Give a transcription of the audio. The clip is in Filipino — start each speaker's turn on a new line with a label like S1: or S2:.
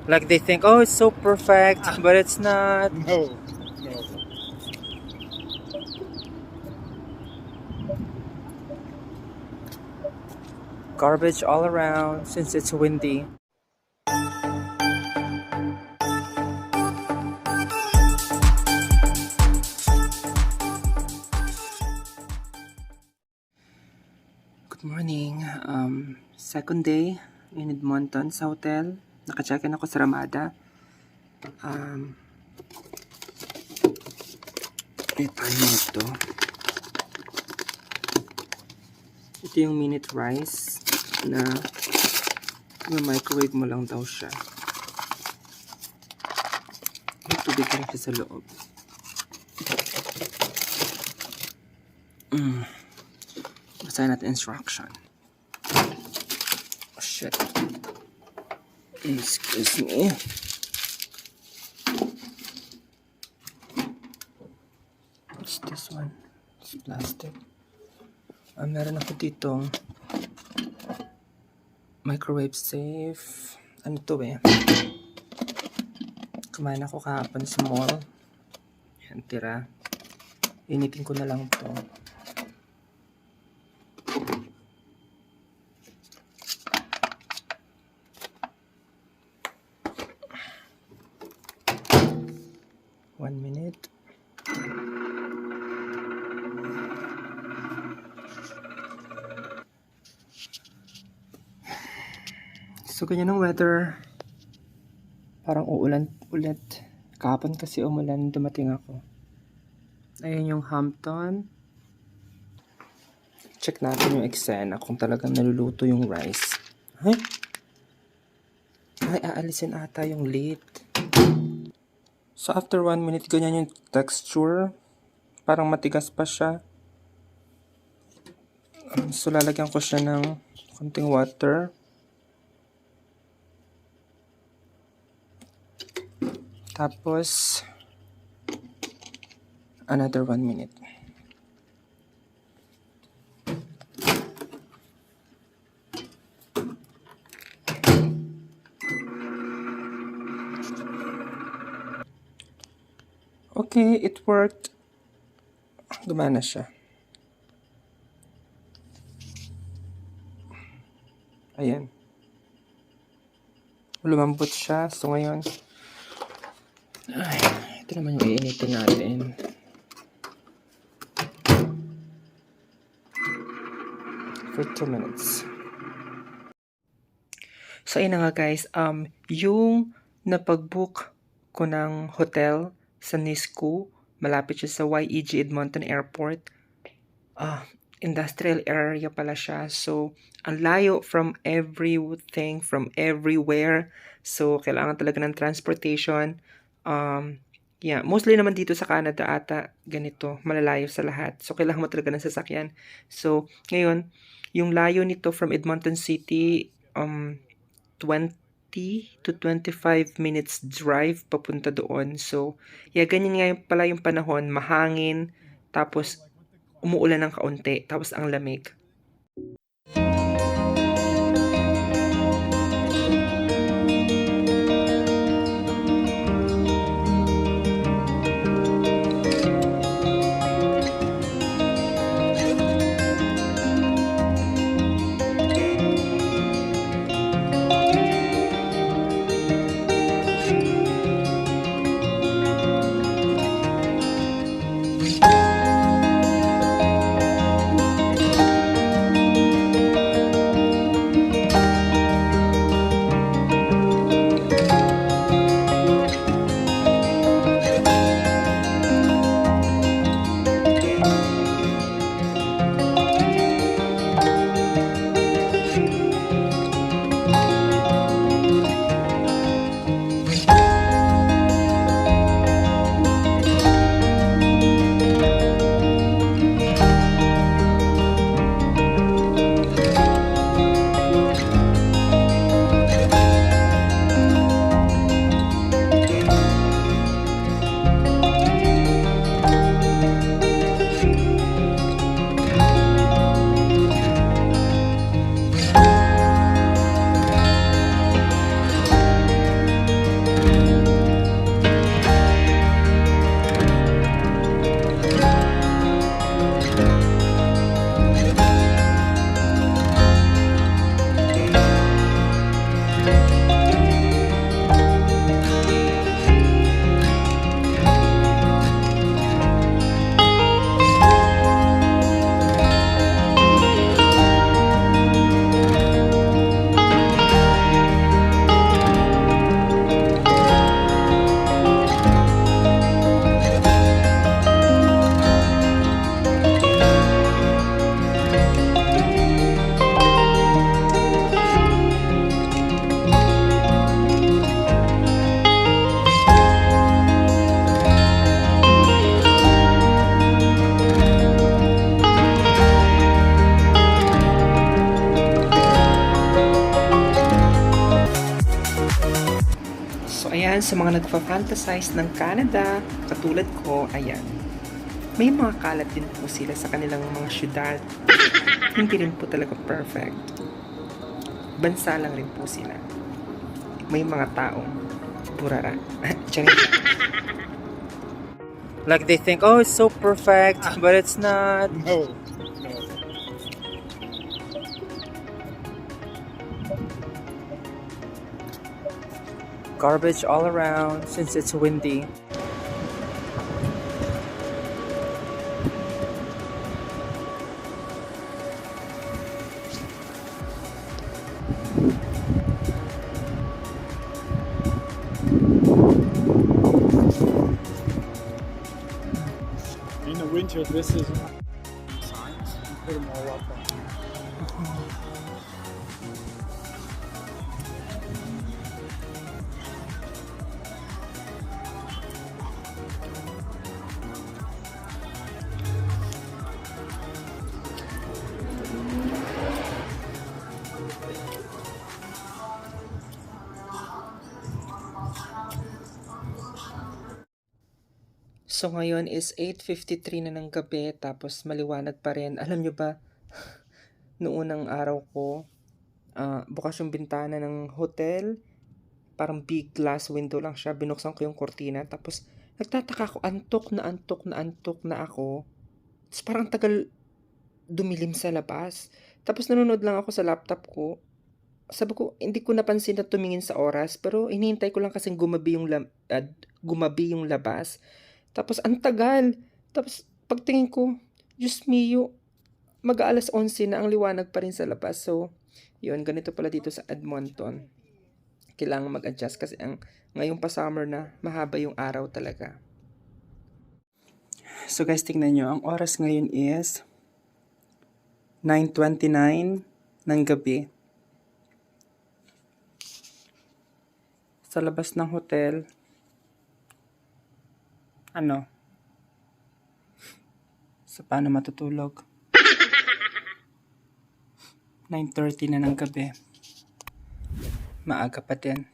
S1: Like they think, oh, it's so perfect, but it's not.
S2: No, no.
S1: Garbage all around since it's windy. Good morning. Second day in Edmonton sa hotel. Naka-check-in ako sa Ramada. Tayo ito. Ito yung minute rice na microwave mo lang daw siya. May tubig lang siya sa loob. Basahin natin instruction. Oh, shit. Excuse me. What's this one? It's plastic. Meron ako ditong microwave safe. Ano to eh? Kumain ako kahapon sa mall. Yan, tira. Initin ko na lang to. One minute. So, ganyan ang weather. Parang uulan ulit. Kahapon kasi umulan, dumating ako. Ayan yung Hampton. Check natin yung eksena kung talagang naluluto yung rice. Ay, aalisin ata yung lid. So, after 1 minute, ganyan yung texture. Parang matigas pa siya. So, lalagyan ko siya ng konting water. Tapos, another 1 minute. Okay, it worked. Gumana siya. Ayan. Lumambot siya. So, ngayon, ito naman yung iinitin natin. For 2 minutes. So, ayun na nga guys. Yung napag-book ko ng hotel sa Nisku, malapit siya sa YEG Edmonton Airport. Industrial area pala siya. So, ang layo from everything, from everywhere. So, kailangan talaga ng transportation. Yeah, mostly naman dito sa Canada ata ganito, malalayo sa lahat. So, kailangan mo talaga ng sasakyan. So, ngayon, yung layo nito from Edmonton City, 20 to 25 minutes drive papunta doon. So, yeah, ganyan nga pala yung panahon, mahangin, tapos umuulan ng kaunti, tapos ang lamig. So, ayan, sa mga nagpa-fantasize ng Canada, katulad ko, ayan, may mga kalat din po sila sa kanilang mga syudad. Hindi rin po talaga perfect. Bansa lang rin po sila. May mga taong burara. Like they think, oh, it's so perfect, but it's not.
S2: No.
S1: Garbage all around since it's windy.
S2: In the winter, this is signs. You put them all up on.
S1: So ngayon is 8:53 na ng gabi tapos maliwanag pa rin. Alam nyo ba, noong unang araw ko, bukas yung bintana ng hotel, parang big glass window lang siya. Binuksan ko yung kortina tapos nagtataka ako, antok na ako. Tapos parang tagal dumilim sa labas. Tapos nanonood lang ako sa laptop ko. Sabi ko, hindi ko napansin na tumingin sa oras, pero hinihintay ko lang kasing gumabi yung labas. Tapos ang tagal. Tapos pagtingin ko, Diyos mio, mag-aalas 11 na, ang liwanag pa rin sa labas. So, yun, ganito pala dito sa Edmonton. Kailangan mag-adjust kasi ngayong pa summer na, mahaba yung araw talaga. So guys, tingnan nyo, ang oras ngayon is 9:29 ng gabi. Sa labas ng hotel, so paano matutulog? 9:30 na ng gabi. Maaga pa din.